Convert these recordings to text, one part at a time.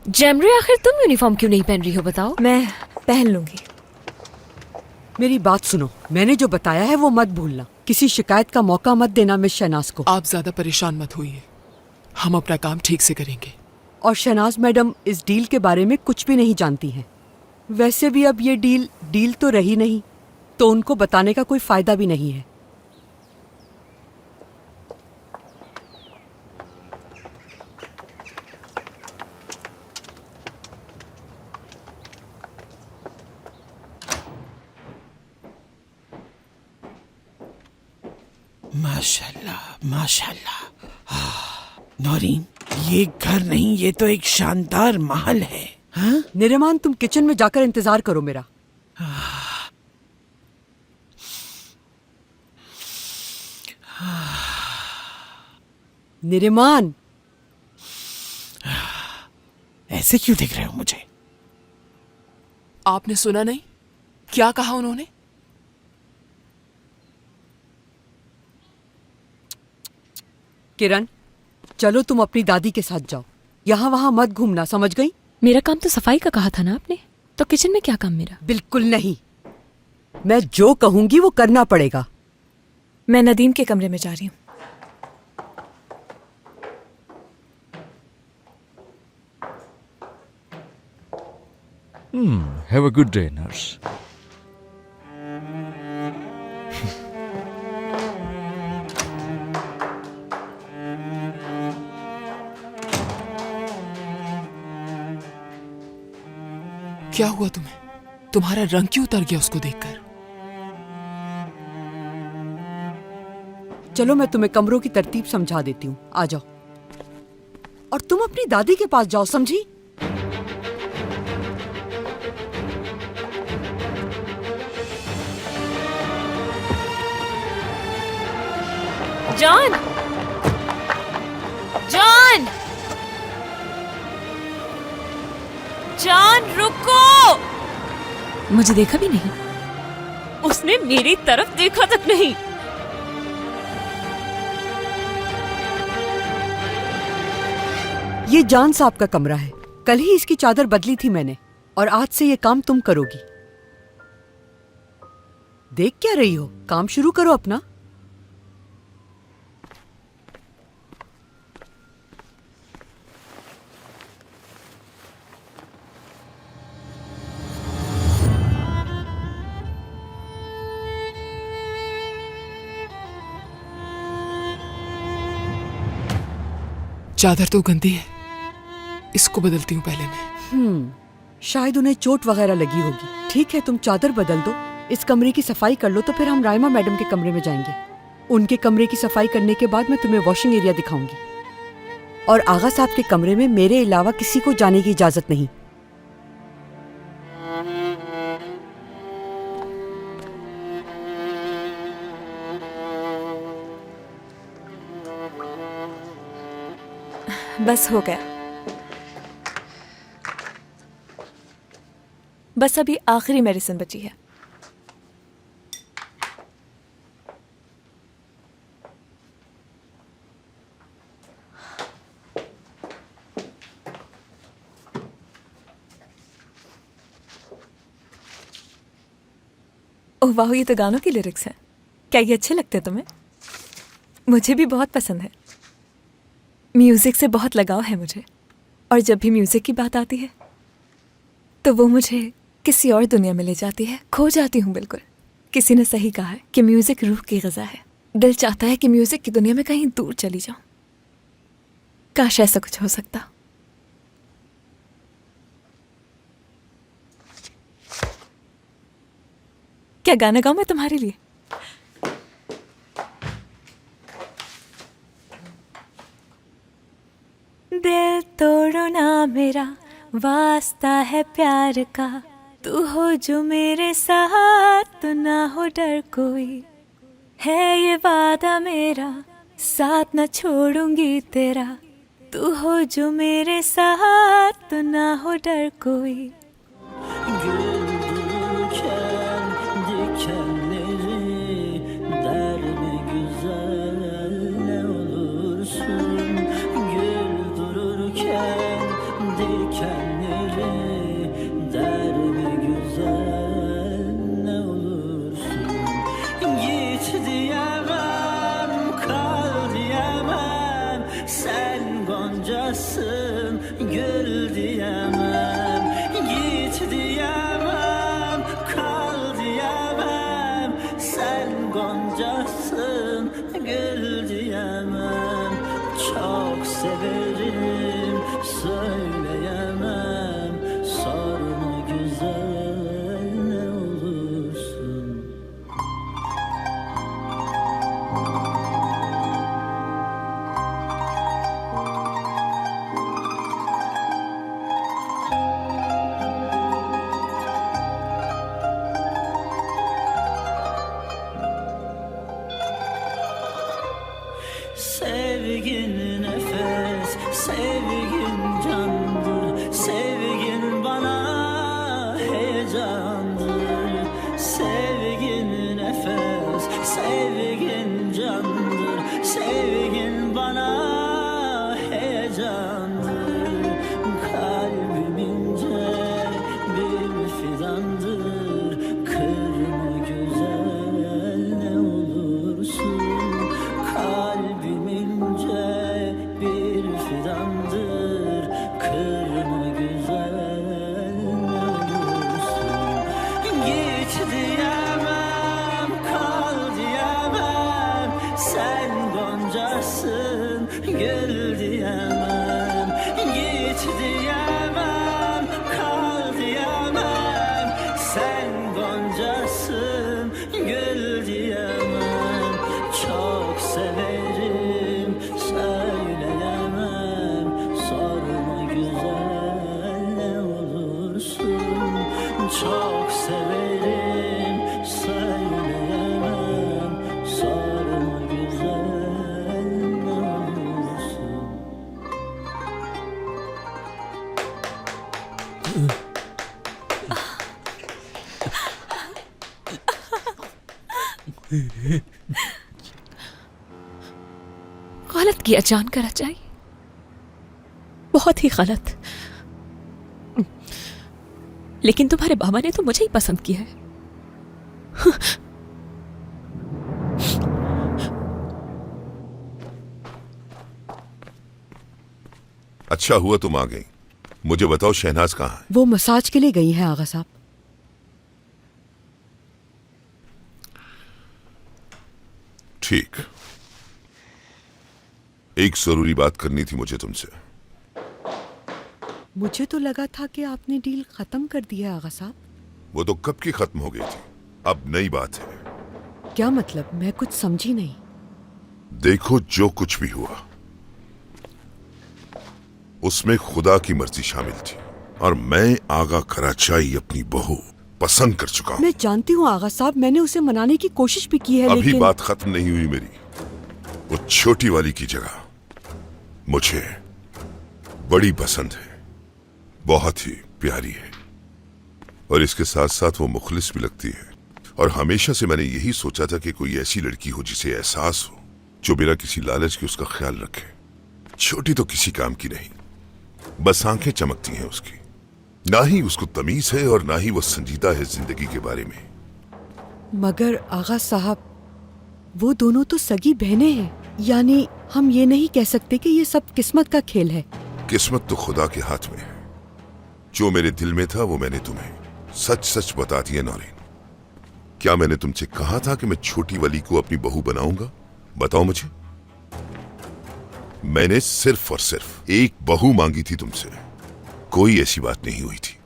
जैमरी, आखिर तुम यूनिफॉर्म क्यों नहीं पहन रही हो बताओ? मैं पहन लूंगी। मेरी बात सुनो, मैंने जो बताया है वो मत भूलना। किसी शिकायत का मौका मत देना मिस शहनाज को। आप ज्यादा परेशान मत होइए, हम अपना काम ठीक से करेंगे। और शहनाज मैडम इस डील के बारे में कुछ भी नहीं जानती हैं। वैसे भी अब ये डील तो रही नहीं, तो उनको बताने का कोई फायदा भी नहीं है। माशाल्लाह माशाल्लाह। नौरीन, ये घर नहीं, ये तो एक शानदार महल है। हाँ? निरिमान, तुम किचन में जाकर इंतजार करो मेरा। निरिमान, ऐसे क्यों देख रहे हो मुझे? आपने सुना नहीं क्या कहा उन्होंने? किरण, चलो तुम अपनी दादी के साथ जाओ। यहाँ वहां मत घूमना, समझ गई? मेरा काम तो सफाई का कहा था ना आपने, तो किचन में क्या काम मेरा? बिल्कुल नहीं, मैं जो कहूंगी वो करना पड़ेगा। मैं नदीम के कमरे में जा रही हूँ। Have a good day, nurse. क्या हुआ तुम्हें? तुम्हारा रंग क्यों उतर गया उसको देखकर? चलो मैं तुम्हें कमरों की तरतीब समझा देती हूँ, आ जाओ। और तुम अपनी दादी के पास जाओ, समझी? जॉन! जॉन! जॉन, रुको! मुझे देखा भी नहीं, उसने मेरी तरफ देखा तक नहीं। ये जान साहब का कमरा है, कल ही इसकी चादर बदली थी मैंने, और आज से ये काम तुम करोगी। देख क्या रही हो, काम शुरू करो अपना। चादर तो गंदी है, इसको बदलती हूँ पहले मैं। शायद उन्हें चोट वगैरह लगी होगी। ठीक है, तुम चादर बदल दो, इस कमरे की सफाई कर लो, तो फिर हम राइमा मैडम के कमरे में जाएंगे। उनके कमरे की सफाई करने के बाद मैं तुम्हें वॉशिंग एरिया दिखाऊंगी। और आगा साहब के कमरे में मेरे अलावा किसी को जाने की इजाजत नहीं। बस हो गया। बस अभी आखिरी मेडिसिन बची है। ओह वाह, ये तो गानों की लिरिक्स हैं। क्या ये अच्छे लगते हैं तुम्हें? मुझे भी बहुत पसंद है। म्यूजिक से बहुत लगाव है मुझे, और जब भी म्यूजिक की बात आती है तो वो मुझे किसी और दुनिया में ले जाती है, खो जाती हूँ बिल्कुल। किसी ने सही कहा है कि म्यूजिक रूह की ग़िज़ा है। दिल चाहता है कि म्यूजिक की दुनिया में कहीं दूर चली जाऊं। काश ऐसा कुछ हो सकता। क्या गाना गाऊं मैं तुम्हारे लिए? दिल तोड़ो ना मेरा, वास्ता है प्यार का, तू हो जो मेरे साथ, तो ना हो डर कोई। है ये वादा मेरा, साथ न छोड़ूंगी तेरा, तू हो जो मेरे साथ, तो ना हो डर कोई। Gül dikenleri derme güzel ne olursun. Git diyemem, kal diyemem, sen goncasın, gül diyemem. Git diyemem, kal diyemem, sen goncasın, gül diyemem. Çok severim, söyleyemem, sorma güzel ne olursun. Sevgin nefes, sevgin candır, sevgin bana heyecandır. Sevgin nefes, sevgin candır, sevgin bana heyecandır. Kalbim ince bir fidandır, kırma güzel ne olursun. Kalbim ince bir fidandır, kırma güzel ne olursun. Git diyemem, kal diyemem, sen goncasın, gül diyemem. Git diyemem, kal diyemem, sen goncasın, gül diyemem. Çok severim, söyleyemem, sorma güzel ne olursun. Çok severim, söyleyemem, sorma güzel ne olursun. गलत किया जानकर अचाई, बहुत ही गलत। लेकिन तुम्हारे बाबा ने तो मुझे ही पसंद किया है। अच्छा हुआ तुम आ गई। मुझे बताओ शहनाज कहाँ है? वो मसाज के लिए गई हैं आगा साहब। ठीक, एक जरूरी बात करनी थी मुझे तुमसे। मुझे तो लगा था कि आपने डील खत्म कर दिया आगा साहब। वो तो कब की खत्म हो गई थी, अब नई बात है। क्या मतलब? मैं कुछ समझी नहीं। देखो, जो कुछ भी हुआ उसमें खुदा की मर्जी शामिल थी, और मैं आगा कराचाई अपनी बहू पसंद कर चुका हूं। मैं जानती हूँ आगा साहब, मैंने उसे मनाने की कोशिश भी की है, अभी लेकिन बात खत्म नहीं हुई मेरी। वो छोटी वाली की जगह मुझे बड़ी पसंद है, बहुत ही प्यारी है, और इसके साथ साथ वो मुखलिस भी लगती है। और हमेशा से मैंने यही सोचा था कि कोई ऐसी लड़की हो जिसे एहसास हो, जो बिना किसी लालच के उसका ख्याल रखे। छोटी तो किसी काम की नहीं, बस आंखें चमकती हैं उसकी। ना ही उसको तमीज है और ना ही वो संजीदा है जिंदगी के बारे में। मगर आगा साहब, वो दोनों तो सगी बहनें हैं, यानी हम ये नहीं कह सकते कि ये सब किस्मत का खेल है। किस्मत तो खुदा के हाथ में है। जो मेरे दिल में था वो मैंने तुम्हें सच सच बता दिया नौरीन। क्या मैंने तुमसे कहा था कि मैं छोटी वाली को अपनी बहू बनाऊंगा? बताओ मुझे। मैंने सिर्फ और सिर्फ एक बहू मांगी थी तुमसे। कोई ऐसी बात नहीं हुई थी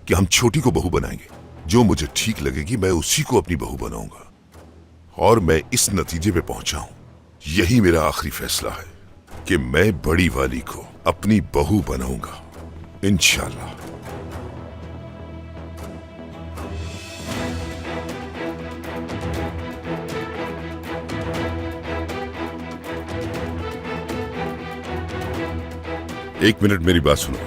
कि हम छोटी को बहू बनाएंगे। जो मुझे ठीक लगेगी मैं उसी को अपनी बहू बनाऊंगा, और मैं इस नतीजे पे पहुंचा हूं। यही मेरा आखिरी फैसला है कि मैं बड़ी वाली को अपनी बहू बनाऊंगा, इंशाल्लाह। एक मिनट मेरी बात सुनो।